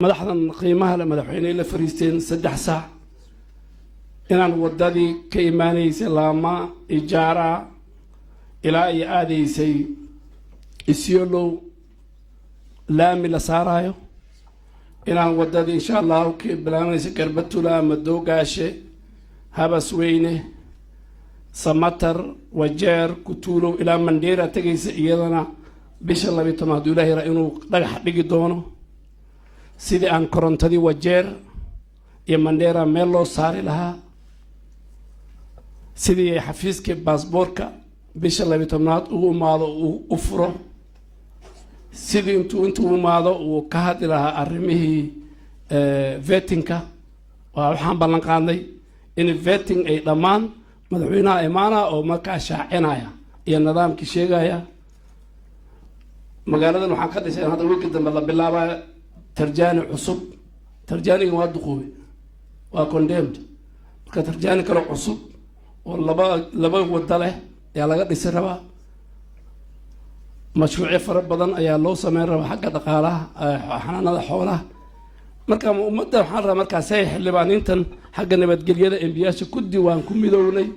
madaxdan qiimaha la madaxweyne la fariisteen 3 saac inaan wadadii ka iimaanaysay laama ijaara ilaa ay aadaysay Isiolo laami la saarayo inaan wadadii insha Allah ka bilaabanaysay Garbatula ama Doogaashe Habasweyne Samatar Wajeer Kutulo ilaa Mandera tagaysa iyadana bisha 12 Ilaahay inuu dhagax dhigi doono sidii aan korontadii Wajeer iyo Mandera meel loo saari lahaa sidii xafiiska baasaboorka bisha 12 uu maado u furo sidii intuu maado uu ka hadli lahaa arrimihii vettingka waxaan ballan qaadnay in vetting ay dhamaan madaxweynaha imaana oo markaa shaacinaya iyo nidaamkii sheegaya magaaladan waxaan ka dhisay hadda wixii dambe la bilaabay tarjaani cusub tarjaaniga waa duqoobay waa condemned marka tarjaani kale cusub oo laba wada leh ayaa laga dhisay rabaa mashruuc fara badan ayaa loo sameyn rabaa xagga dhaqaalaha xanaanada xoolaha marka ummadda waxaan rabaa markaas ay xildhibaanintan xagga nabadgelyada MPyaasha ku diiwaan ku midownay